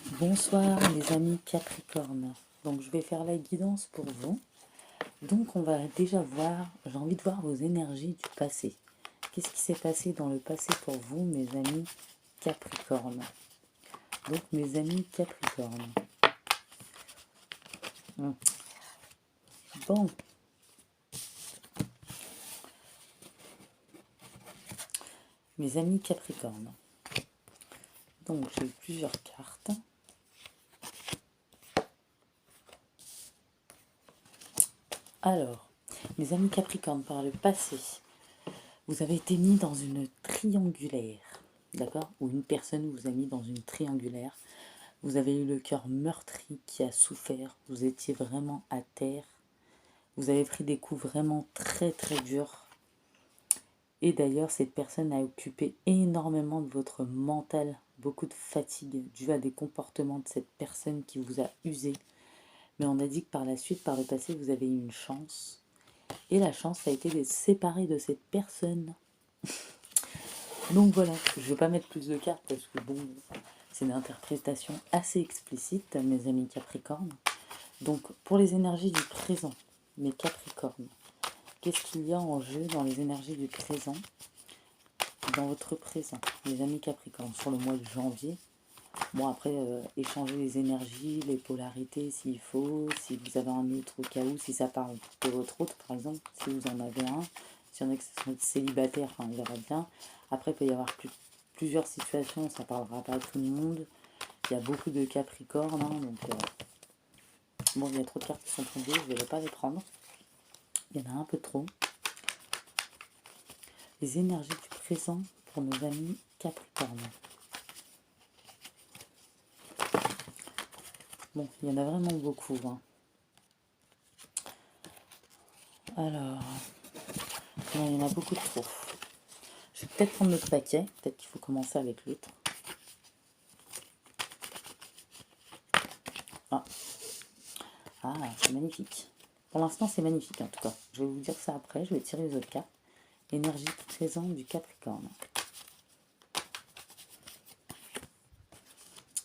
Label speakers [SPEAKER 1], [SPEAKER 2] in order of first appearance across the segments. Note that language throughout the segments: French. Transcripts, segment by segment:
[SPEAKER 1] Bonsoir les amis Capricorne. Donc je vais faire la guidance pour vous. Donc on va déjà voir, j'ai envie de voir vos énergies du passé. Qu'est-ce qui s'est passé dans le passé pour vous mes amis Capricorne? Donc mes amis Capricorne. Bon. Mes amis Capricorne. Donc j'ai plusieurs cartes. Alors, mes amis Capricorne, par le passé, vous avez été mis dans une triangulaire, d'accord? Ou une personne vous a mis dans une triangulaire. Vous avez eu le cœur meurtri qui a souffert. Vous étiez vraiment à terre. Vous avez pris des coups vraiment très très durs. Et d'ailleurs, cette personne a occupé énormément de votre mental. Beaucoup de fatigue due à des comportements de cette personne qui vous a usé. Mais on a dit que par la suite, par le passé, vous avez eu une chance. Et la chance a été d'être séparé de cette personne. Donc voilà, je ne vais pas mettre plus de cartes parce que bon, c'est une interprétation assez explicite, mes amis Capricornes. Donc pour les énergies du présent, mes Capricornes, qu'est-ce qu'il y a en jeu dans les énergies du présent, dans votre présent, mes amis Capricornes, sur le mois de janvier? Bon après, échanger les énergies, les polarités s'il faut, si vous avez un autre au cas où, si ça parle de votre autre par exemple, si vous en avez un, si on est célibataire, enfin il verra bien. Après il peut y avoir plusieurs situations, ça parlera pas à tout le monde. Il y a beaucoup de Capricornes, hein, donc bon il y a trop de cartes qui sont tombées, je ne vais pas les prendre. Il y en a un peu trop. Les énergies du présent pour nos amis Capricornes. Bon, il y en a vraiment beaucoup. Hein. Alors, non, il y en a beaucoup de trop. Je vais peut-être prendre notre paquet. Peut-être qu'il faut commencer avec l'autre. Ah, ah c'est magnifique. Pour l'instant, c'est magnifique en tout cas. Je vais vous dire ça après. Je vais tirer les autres cartes. Énergie présente du Capricorne.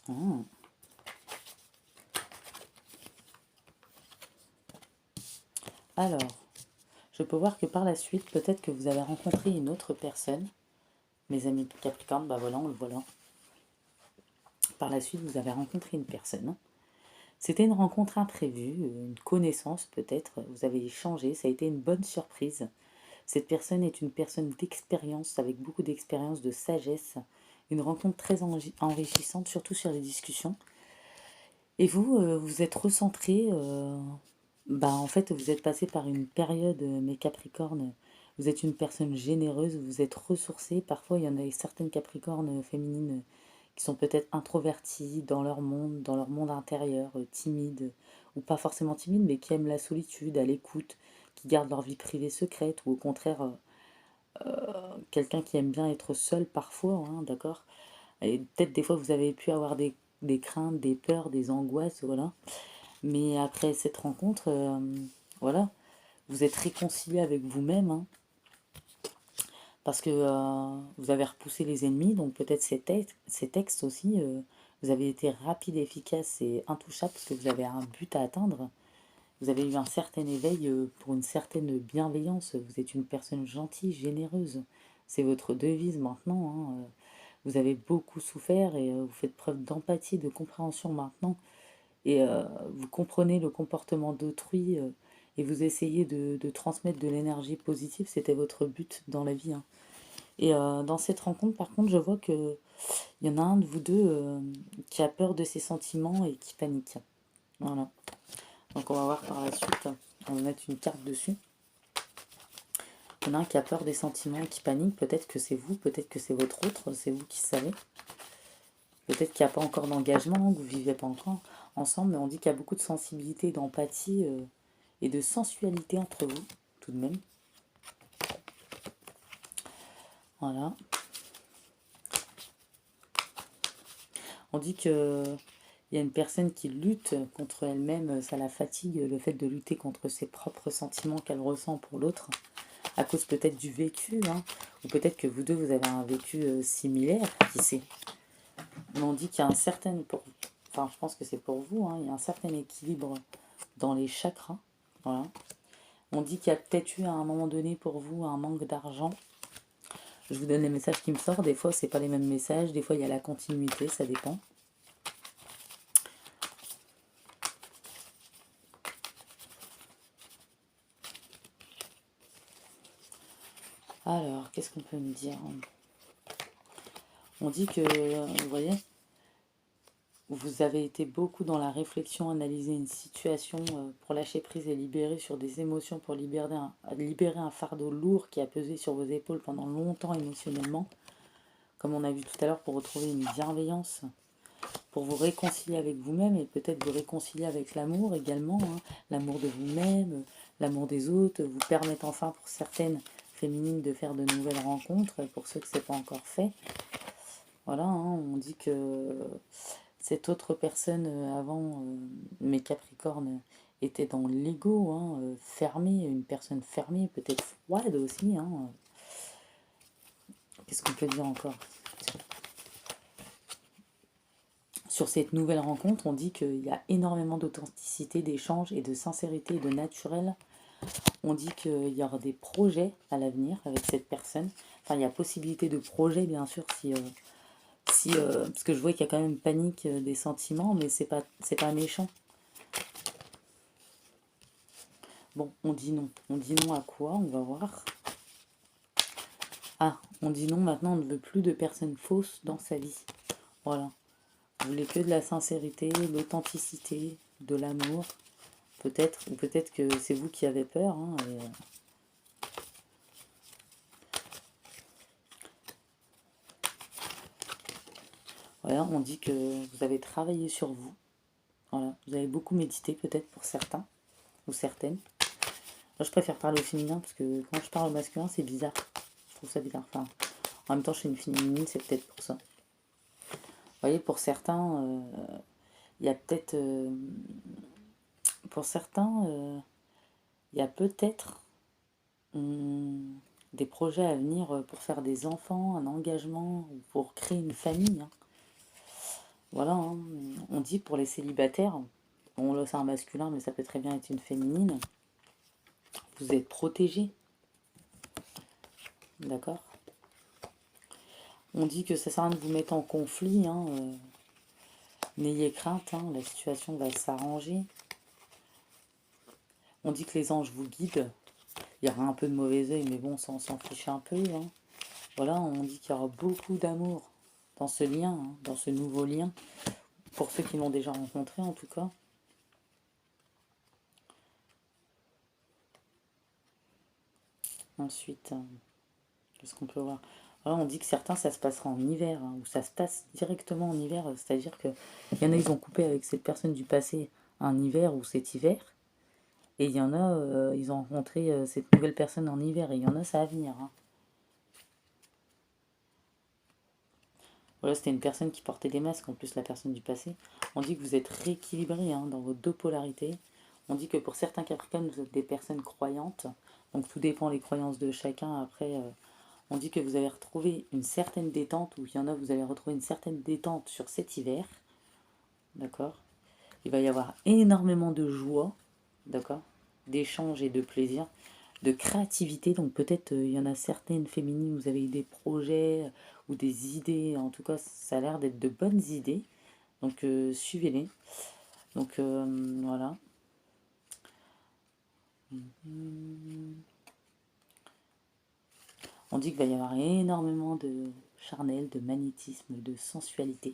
[SPEAKER 1] Ah. Alors, je peux voir que par la suite, peut-être que vous avez rencontré une autre personne. Mes amis Capricorne, bah voilà, on le voit là. Par la suite, vous avez rencontré une personne. C'était une rencontre imprévue, une connaissance peut-être. Vous avez échangé, ça a été une bonne surprise. Cette personne est une personne d'expérience, avec beaucoup d'expérience, de sagesse. Une rencontre très enrichissante, surtout sur les discussions. Et vous, vous êtes recentré. En fait, vous êtes passé par une période, mes Capricornes. Vous êtes une personne généreuse, vous êtes ressourcée. Parfois, il y en a certaines Capricornes féminines qui sont peut-être introverties dans leur monde intérieur, timides, ou pas forcément timides, mais qui aiment la solitude, à l'écoute, qui gardent leur vie privée secrète, ou au contraire, quelqu'un qui aime bien être seul parfois, hein, d'accord? Et peut-être des fois vous avez pu avoir des craintes, des peurs, des angoisses, voilà. Mais après cette rencontre, voilà, vous êtes réconcilié avec vous-même, hein, parce que vous avez repoussé les ennemis, donc peut-être ces textes aussi, vous avez été rapide, efficace et intouchable parce que vous avez un but à atteindre. Vous avez eu un certain éveil pour une certaine bienveillance. Vous êtes une personne gentille, généreuse. C'est votre devise maintenant. Hein. Vous avez beaucoup souffert et vous faites preuve d'empathie, de compréhension maintenant. Et vous comprenez le comportement d'autrui et vous essayez de transmettre de l'énergie positive. C'était votre but dans la vie. Hein. Et dans cette rencontre, par contre, je vois qu'il y en a un de vous deux qui a peur de ses sentiments et qui panique. Voilà. Donc on va voir par la suite. On va mettre une carte dessus. Il y en a un qui a peur des sentiments et qui panique. Peut-être que c'est vous, peut-être que c'est votre autre, c'est vous qui savez. Peut-être qu'il n'y a pas encore d'engagement, que vous ne vivez pas encore ensemble, mais on dit qu'il y a beaucoup de sensibilité, d'empathie et de sensualité entre vous, tout de même. Voilà. On dit que il y a une personne qui lutte contre elle-même, ça la fatigue, le fait de lutter contre ses propres sentiments qu'elle ressent pour l'autre, à cause peut-être du vécu, hein, ou peut-être que vous deux, vous avez un vécu similaire, qui sait. Mais on dit qu'il y a un certain... enfin je pense que c'est pour vous, hein, il y a un certain équilibre dans les chakras. Voilà. On dit qu'il y a peut-être eu à un moment donné pour vous un manque d'argent. Je vous donne les messages qui me sortent. Des fois, c'est pas les mêmes messages. Des fois, il y a la continuité. Ça dépend. Alors, qu'est-ce qu'on peut me dire? On dit que, vous voyez, vous avez été beaucoup dans la réflexion, analyser une situation pour lâcher prise et libérer sur des émotions, pour libérer un fardeau lourd qui a pesé sur vos épaules pendant longtemps émotionnellement. Comme on a vu tout à l'heure, pour retrouver une bienveillance, pour vous réconcilier avec vous-même et peut-être vous réconcilier avec l'amour également, hein. L'amour de vous-même, l'amour des autres, vous permettre enfin pour certaines féminines de faire de nouvelles rencontres, et pour ceux que ce n'est pas encore fait. Voilà, hein, on dit que cette autre personne avant, mes Capricornes, était dans l'ego, hein, fermée, une personne fermée, peut-être froide aussi. Hein. Qu'est-ce qu'on peut dire encore? Sur cette nouvelle rencontre, on dit qu'il y a énormément d'authenticité, d'échange et de sincérité et de naturel. On dit qu'il y aura des projets à l'avenir avec cette personne. Enfin, il y a possibilité de projet, bien sûr, parce que je vois qu'il y a quand même panique des sentiments, mais c'est pas méchant. Bon, on dit non. On dit non à quoi? On va voir. Ah, on dit non, maintenant on ne veut plus de personnes fausses dans sa vie. Voilà. Vous voulez que de la sincérité, de l'authenticité, de l'amour. Peut-être, ou peut-être que c'est vous qui avez peur. Hein, voilà, on dit que vous avez travaillé sur vous. Voilà, vous avez beaucoup médité peut-être pour certains ou certaines. Moi, je préfère parler au féminin parce que quand je parle au masculin, c'est bizarre. Je trouve ça bizarre. Enfin, en même temps, je suis une féminine, c'est peut-être pour ça. Vous voyez, pour certains, il y a peut-être... pour certains, il y a peut-être des projets à venir pour faire des enfants, un engagement, ou pour créer une famille. Hein. Voilà, hein. On dit pour les célibataires, bon là c'est un masculin, mais ça peut très bien être une féminine, vous êtes protégés. D'accord? On dit que ça sert à rien de vous mettre en conflit, hein, n'ayez crainte, hein, la situation va s'arranger. On dit que les anges vous guident. Il y aura un peu de mauvais œil, mais bon, ça on s'en fiche un peu. Hein. Voilà, on dit qu'il y aura beaucoup d'amour dans ce lien, hein, dans ce nouveau lien. Pour ceux qui l'ont déjà rencontré, en tout cas. Ensuite, qu'est-ce qu'on peut voir? Voilà, on dit que certains, ça se passera en hiver, hein, ou ça se passe directement en hiver. C'est-à-dire que il y en a, ils ont coupé avec cette personne du passé un hiver ou cet hiver. Et il y en a, ils ont rencontré cette nouvelle personne en hiver. Et il y en a, ça va venir. Hein. Voilà, c'était une personne qui portait des masques, en plus la personne du passé. On dit que vous êtes rééquilibré hein, dans vos deux polarités. On dit que pour certains Capricornes, vous êtes des personnes croyantes. Donc tout dépend des croyances de chacun. Après, on dit que vous allez retrouver une certaine détente, ou il y en a, vous allez retrouver une certaine détente sur cet hiver. D'accord? Il va y avoir énormément de joie, d'accord? D'échange et de plaisir, de créativité. Donc peut-être il y en a certaines féminines, vous avez des projets ou des idées. En tout cas, ça a l'air d'être de bonnes idées. Donc suivez-les. Donc voilà. On dit qu'il va y avoir énormément de charnel, de magnétisme, de sensualité.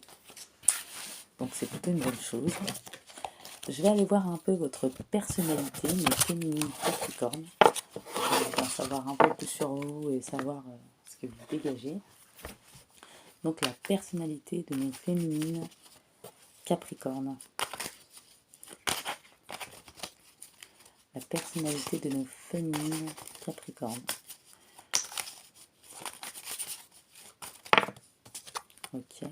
[SPEAKER 1] Donc c'est plutôt une bonne chose. Je vais aller voir un peu votre personnalité, mes féminines Capricornes. Je vais en savoir un peu plus sur vous et savoir ce que vous dégagez. Donc la personnalité de nos féminines Capricornes. La personnalité de nos féminines Capricornes. Ok.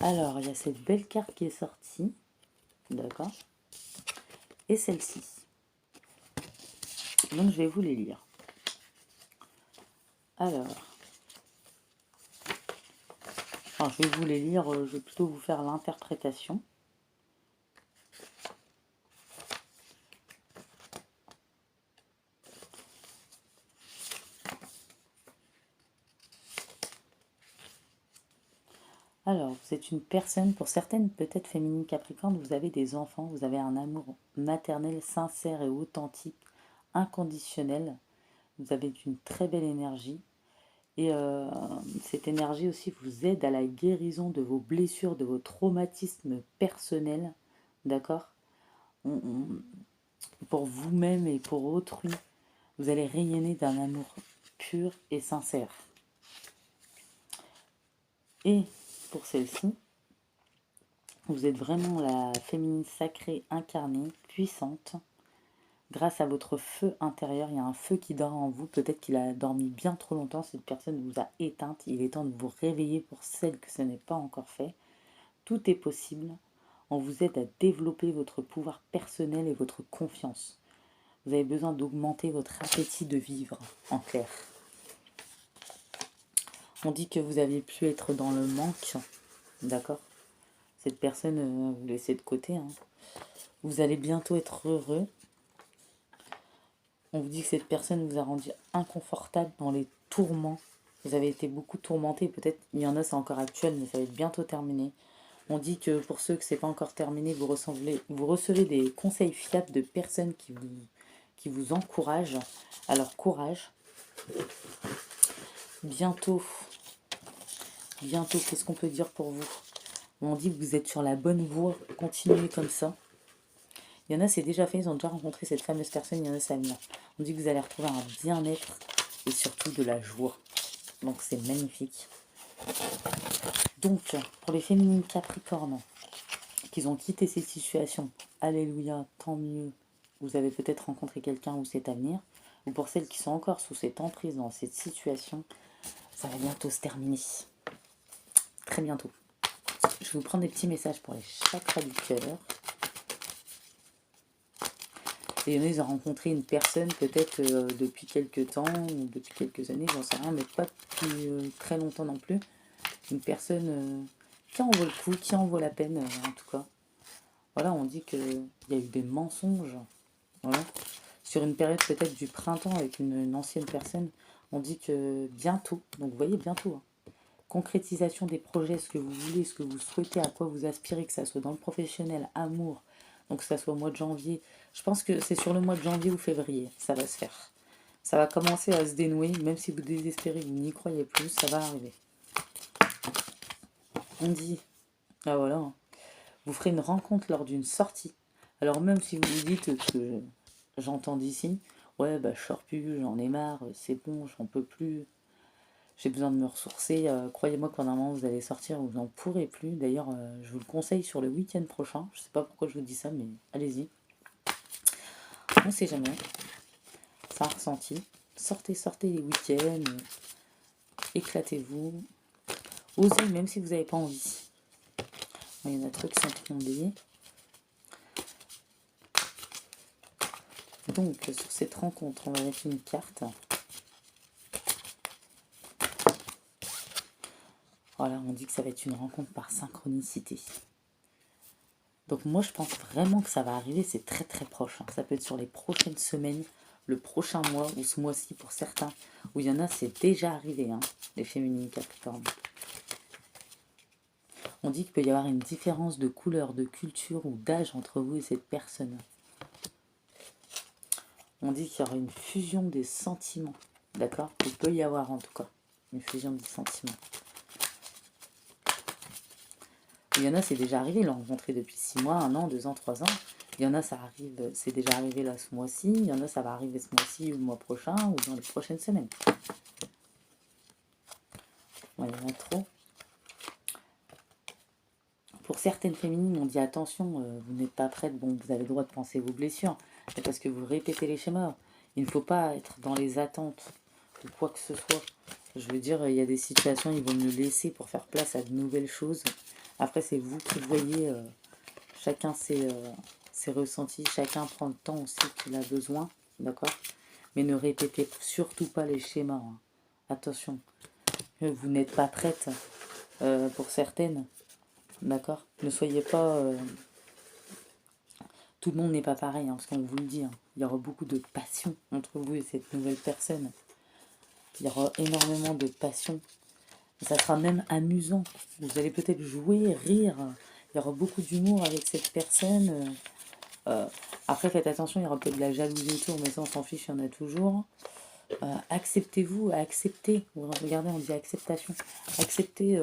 [SPEAKER 1] Alors, il y a cette belle carte qui est sortie. D'accord. Et celle-ci. Donc, je vais vous les lire. Alors, je vais vous les lire, je vais plutôt vous faire l'interprétation. Alors, vous êtes une personne, pour certaines peut-être féminines Capricorne, vous avez des enfants, vous avez un amour maternel sincère et authentique, inconditionnel. Vous avez une très belle énergie. Et cette énergie aussi vous aide à la guérison de vos blessures, de vos traumatismes personnels. D'accord? Pour vous-même et pour autrui, vous allez rayonner d'un amour pur et sincère. Et pour celle-ci, vous êtes vraiment la féminine sacrée incarnée, puissante. Grâce à votre feu intérieur, il y a un feu qui dort en vous. Peut-être qu'il a dormi bien trop longtemps. Cette personne vous a éteinte. Il est temps de vous réveiller pour celles que ce n'est pas encore fait. Tout est possible. On vous aide à développer votre pouvoir personnel et votre confiance. Vous avez besoin d'augmenter votre appétit de vivre, en clair. On dit que vous aviez pu être dans le manque, d'accord? Cette personne, vous laissez de côté. Hein. Vous allez bientôt être heureux. On vous dit que cette personne vous a rendu inconfortable dans les tourments. Vous avez été beaucoup tourmenté. Peut-être il y en a, c'est encore actuel, mais ça va être bientôt terminé. On dit que pour ceux que c'est pas encore terminé, vous recevez des conseils fiables de personnes qui vous encouragent. Alors courage. Bientôt, qu'est-ce qu'on peut dire pour vous? On dit que vous êtes sur la bonne voie. Continuez comme ça. Il y en a, c'est déjà fait, ils ont déjà rencontré cette fameuse personne, il y en a, ça vient. On dit que vous allez retrouver un bien-être et surtout de la joie. Donc c'est magnifique. Donc, pour les féminines Capricornes qui ont quitté ces situations, alléluia, tant mieux. Vous avez peut-être rencontré quelqu'un où c'est à venir. Ou pour celles qui sont encore sous cette emprise dans cette situation, ça va bientôt se terminer. Très bientôt. Je vais vous prendre des petits messages pour les chakras du cœur. Et il y en a, ils ont rencontré une personne peut-être depuis quelques temps ou depuis quelques années, j'en sais rien, mais pas depuis très longtemps non plus. Une personne qui en vaut le coup, qui en vaut la peine en tout cas. Voilà, on dit qu'il y a eu des mensonges. Voilà. Sur une période peut-être du printemps avec une ancienne personne, on dit que bientôt, donc vous voyez bientôt, hein, concrétisation des projets, ce que vous voulez, ce que vous souhaitez, à quoi vous aspirez, que ça soit dans le professionnel, amour, donc que ça soit au mois de janvier. Je pense que c'est sur le mois de janvier ou février, ça va se faire. Ça va commencer à se dénouer, même si vous désespérez, vous n'y croyez plus, ça va arriver. On dit, ah voilà, hein, vous ferez une rencontre lors d'une sortie. Alors même si vous vous dites que j'entends d'ici, ouais bah je sors plus, j'en ai marre, c'est bon, j'en peux plus, j'ai besoin de me ressourcer. Croyez-moi qu'en un moment vous allez sortir, vous n'en pourrez plus. D'ailleurs, je vous le conseille sur le week-end prochain. Je sais pas pourquoi je vous dis ça, mais allez-y. On sait jamais. C'est un ressenti. Sortez les week-ends, éclatez-vous. Osez même si vous n'avez pas envie. Il y en a trop qui sont tombés. Donc, sur cette rencontre, on va mettre une carte. Voilà, on dit que ça va être une rencontre par synchronicité. Donc moi, je pense vraiment que ça va arriver, c'est très très proche. Hein. Ça peut être sur les prochaines semaines, le prochain mois ou ce mois-ci pour certains. Où il y en a, c'est déjà arrivé, hein, les féminines Capricorne. On dit qu'il peut y avoir une différence de couleur, de culture ou d'âge entre vous et cette personne. On dit qu'il y aura une fusion des sentiments. D'accord? Il peut y avoir en tout cas une fusion des sentiments. Il y en a, c'est déjà arrivé, ils l'ont rencontré depuis 6 mois, 1 an, 2 ans, 3 ans. Il y en a, ça arrive, c'est déjà arrivé là ce mois-ci. Il y en a, ça va arriver ce mois-ci ou le mois prochain ou dans les prochaines semaines. Ouais, il y en a trop. Pour certaines féminines, on dit attention, vous n'êtes pas prête, bon, vous avez le droit de penser vos blessures, mais parce que vous répétez les schémas. Il ne faut pas être dans les attentes de quoi que ce soit. Je veux dire, il y a des situations, il vaut mieux laisser pour faire place à de nouvelles choses. Après, c'est vous qui voyez, chacun ses ressentis, chacun prend le temps aussi qu'il a besoin, d'accord? Mais ne répétez surtout pas les schémas. Hein. attention, vous n'êtes pas prête pour certaines, d'accord? Ne soyez pas... tout le monde n'est pas pareil, hein, parce qu'on vous le dit, hein. Il y aura beaucoup de passion entre vous et cette nouvelle personne. Il y aura énormément de passion. Ça sera même amusant. Vous allez peut-être jouer, rire. Il y aura beaucoup d'humour avec cette personne. Après, faites attention, il y aura peut-être de la jalousie autour, mais ça, on s'en fiche, il y en a toujours. Acceptez-vous, acceptez. Regardez, on dit acceptation. Acceptez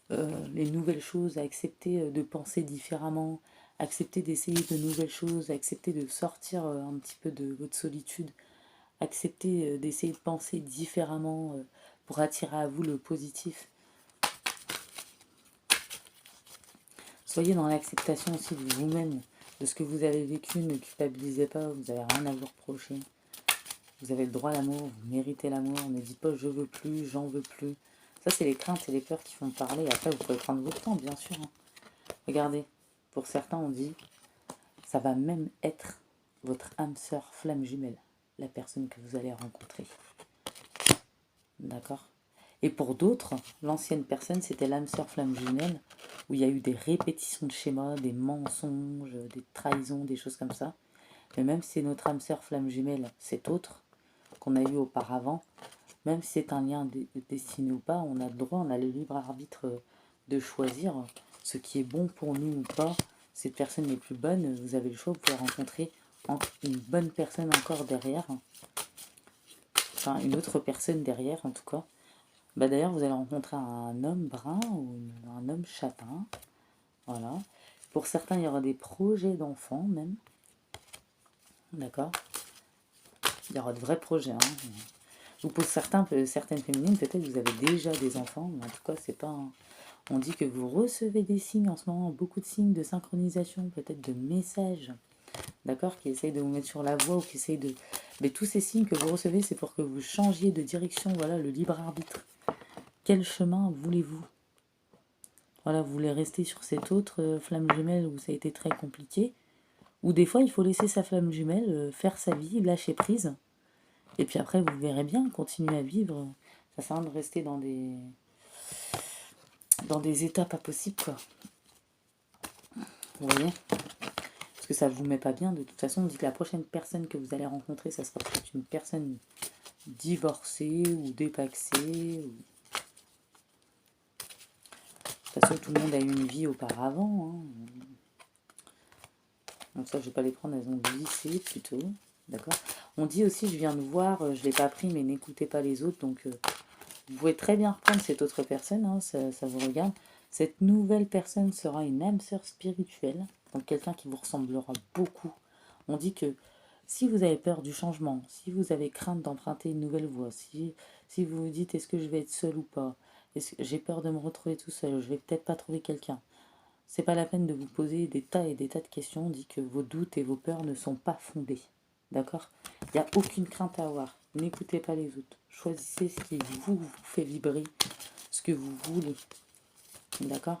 [SPEAKER 1] les nouvelles choses, acceptez de penser différemment, acceptez d'essayer de nouvelles choses, acceptez de sortir un petit peu de votre solitude, acceptez d'essayer de penser différemment pour attirer à vous le positif. Soyez dans l'acceptation aussi de vous-même, de ce que vous avez vécu, ne culpabilisez pas, vous n'avez rien à vous reprocher. Vous avez le droit à l'amour, vous méritez l'amour, ne dites pas je veux plus, j'en veux plus. Ça, c'est les craintes et les peurs qui font parler. Après, vous pouvez prendre votre temps, bien sûr. Regardez, pour certains, on dit, ça va même être votre âme sœur flamme jumelle, la personne que vous allez rencontrer. D'accord? Et pour d'autres, l'ancienne personne, c'était l'âme sœur flamme jumelle, où il y a eu des répétitions de schémas, des mensonges, des trahisons, des choses comme ça. Mais même si c'est notre âme sœur flamme jumelle, c'est autre, qu'on a eu auparavant, même si c'est un lien destiné ou pas, on a le droit, on a le libre arbitre de choisir ce qui est bon pour nous ou pas. Cette personne n'est plus bonne, vous avez le choix, vous pouvez rencontrer une bonne personne encore derrière. Enfin, une autre personne derrière en tout cas. Bah, d'ailleurs, vous allez rencontrer un homme brun ou un homme châtain. Voilà. Pour certains, il y aura des projets d'enfants même. D'accord? Il y aura de vrais projets. Hein. Ou pour certaines féminines, peut-être vous avez déjà des enfants, mais en tout cas, c'est pas on dit que vous recevez des signes en ce moment, beaucoup de signes de synchronisation, peut-être de messages, d'accord, qui essayent de vous mettre sur la voie ou qui essayent de... Mais tous ces signes que vous recevez, c'est pour que vous changiez de direction, voilà, le libre arbitre. Quel chemin voulez-vous? Voilà, vous voulez rester sur cette autre flamme jumelle où ça a été très compliqué, ou des fois, il faut laisser sa flamme jumelle faire sa vie, lâcher prise. Et puis après, vous verrez bien, continuer à vivre. Ça sert à rien de rester dans des états pas possibles, quoi. Vous voyez? Parce que ça ne vous met pas bien. De toute façon, on dit que la prochaine personne que vous allez rencontrer, ça sera peut-être une personne divorcée ou dépaxée. Ou... De toute façon, tout le monde a eu une vie auparavant. Hein. Donc ça, je ne vais pas les prendre, elles ont glissé plutôt. D'accord? On dit aussi, je viens de voir, je ne l'ai pas pris, mais n'écoutez pas les autres. Donc, vous pouvez très bien reprendre cette autre personne, hein, ça vous regarde. Cette nouvelle personne sera une âme sœur spirituelle, donc quelqu'un qui vous ressemblera beaucoup. On dit que si vous avez peur du changement, si vous avez crainte d'emprunter une nouvelle voie, si vous vous dites est-ce que je vais être seul ou pas, j'ai peur de me retrouver tout seul, je vais peut-être pas trouver quelqu'un. C'est pas la peine de vous poser des tas et des tas de questions. On dit que vos doutes et vos peurs ne sont pas fondés. D'accord? Il n'y a aucune crainte à avoir. N'écoutez pas les autres. Choisissez ce qui vous fait vibrer, ce que vous voulez. D'accord?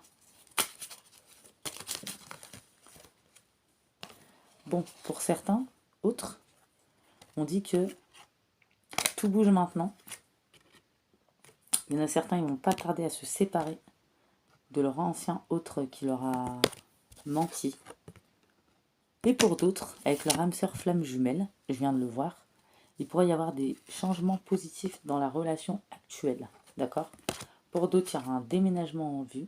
[SPEAKER 1] Bon, pour certains, autres, on dit que tout bouge maintenant. Il y en a certains, ils ne vont pas tarder à se séparer de leur ancien autre qui leur a menti. Et pour d'autres, avec leur âme sœur flamme jumelle, je viens de le voir, il pourrait y avoir des changements positifs dans la relation actuelle. D'accord? Pour d'autres, il y aura un déménagement en vue.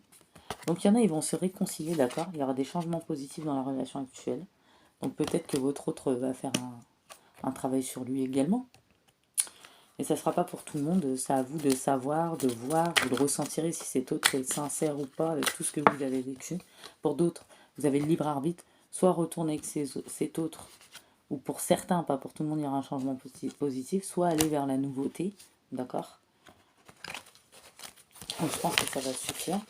[SPEAKER 1] Donc il y en a, ils vont se réconcilier, d'accord? Il y aura des changements positifs dans la relation actuelle. Donc peut-être que votre autre va faire un travail sur lui également. Et ça ne sera pas pour tout le monde, c'est à vous de savoir, de voir, vous le ressentirez si cet autre est sincère ou pas avec tout ce que vous avez vécu. Pour d'autres, vous avez le libre arbitre, soit retourner avec cet autre, ou pour certains, pas pour tout le monde, il y aura un changement positif, soit aller vers la nouveauté, d'accord? Donc je pense que ça va suffire.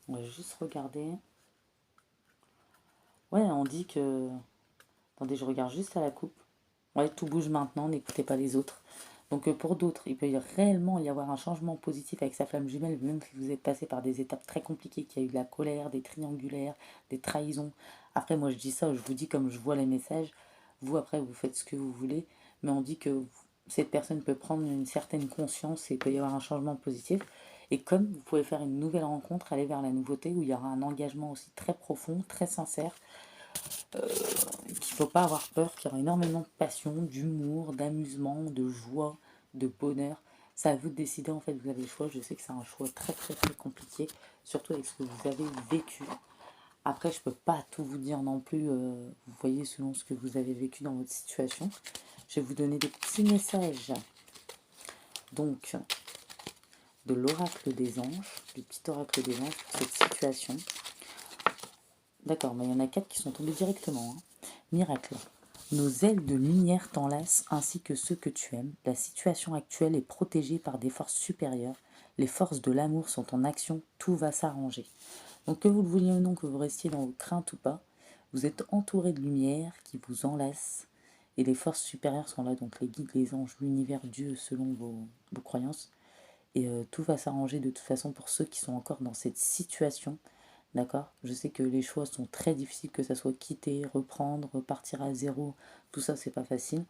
[SPEAKER 1] On va juste regarder. Ouais, on dit que... Attendez, je regarde juste à la coupe. Ouais, tout bouge maintenant, n'écoutez pas les autres. Donc pour d'autres, il peut réellement y avoir un changement positif avec sa flamme jumelle, même si vous êtes passé par des étapes très compliquées, qu'il y a eu de la colère, des triangulaires, des trahisons. Après, moi je dis ça, je vous dis comme je vois les messages. Vous, après, vous faites ce que vous voulez. Mais on dit que cette personne peut prendre une certaine conscience et il peut y avoir un changement positif. Et comme vous pouvez faire une nouvelle rencontre, aller vers la nouveauté où il y aura un engagement aussi très profond, très sincère, qu'il ne faut pas avoir peur, qu'il y aura énormément de passion, d'humour, d'amusement, de joie, de bonheur. C'est à vous de décider, en fait, vous avez le choix. Je sais que c'est un choix très très très compliqué, surtout avec ce que vous avez vécu. Après, je ne peux pas tout vous dire non plus, vous voyez, selon ce que vous avez vécu dans votre situation. Je vais vous donner des petits messages. Donc, de l'oracle des anges, du petit oracle des anges pour cette situation. D'accord, mais il y en a 4 qui sont tombés directement. Miracle. Nos ailes de lumière t'enlacent ainsi que ceux que tu aimes. La situation actuelle est protégée par des forces supérieures. Les forces de l'amour sont en action. Tout va s'arranger. Donc que vous le vouliez ou non, que vous restiez dans vos craintes ou pas, vous êtes entouré de lumière qui vous enlace. Et les forces supérieures sont là, donc les guides, les anges, l'univers, Dieu, selon vos croyances. Et tout va s'arranger de toute façon pour ceux qui sont encore dans cette situation. D'accord? Je sais que les choix sont très difficiles, que ça soit quitter, reprendre, repartir à zéro, tout ça c'est pas facile.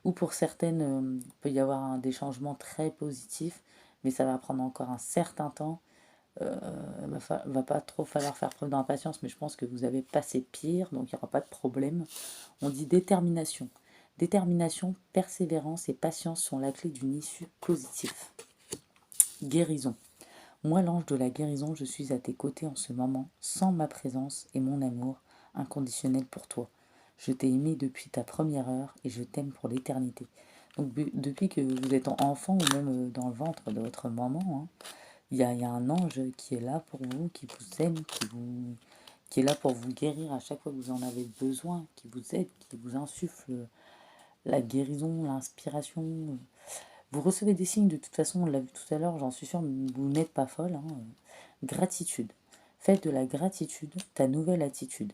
[SPEAKER 1] Ou pour certaines, il peut y avoir des changements très positifs, mais ça va prendre encore un certain temps. Va pas trop falloir faire preuve d'impatience, mais je pense que vous avez passé pire, donc il n'y aura pas de problème. On dit détermination. Détermination, persévérance et patience sont la clé d'une issue positive. Guérison. Moi, l'ange de la guérison, je suis à tes côtés en ce moment, sans ma présence et mon amour inconditionnel pour toi. Je t'ai aimé depuis ta première heure et je t'aime pour l'éternité. Donc, depuis que vous êtes enfant ou même dans le ventre de votre maman, hein, il y a un ange qui est là pour vous, qui vous aime, qui est là pour vous guérir à chaque fois que vous en avez besoin, qui vous aide, qui vous insuffle la guérison, l'inspiration. Vous recevez des signes, de toute façon, on l'a vu tout à l'heure, j'en suis sûre, vous n'êtes pas folle. Hein. Gratitude. Faites de la gratitude ta nouvelle attitude.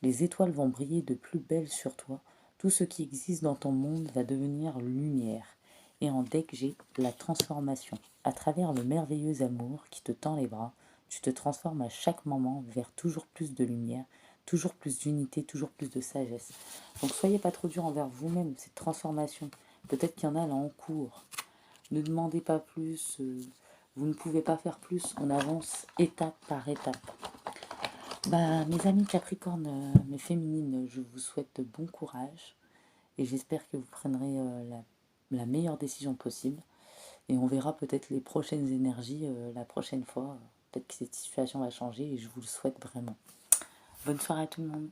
[SPEAKER 1] Les étoiles vont briller de plus belle sur toi. Tout ce qui existe dans ton monde va devenir lumière. Et en deck, j'ai la transformation. À travers le merveilleux amour qui te tend les bras, tu te transformes à chaque moment vers toujours plus de lumière, toujours plus d'unité, toujours plus de sagesse. Donc soyez pas trop dur envers vous-même, cette transformation. Peut-être qu'il y en a là en cours. Ne demandez pas plus, vous ne pouvez pas faire plus, on avance étape par étape. Bah, mes amis Capricorne, mes féminines, je vous souhaite bon courage et j'espère que vous prendrez la meilleure décision possible. Et on verra peut-être les prochaines énergies la prochaine fois. Peut-être que cette situation va changer et je vous le souhaite vraiment. Bonne soirée à tout le monde.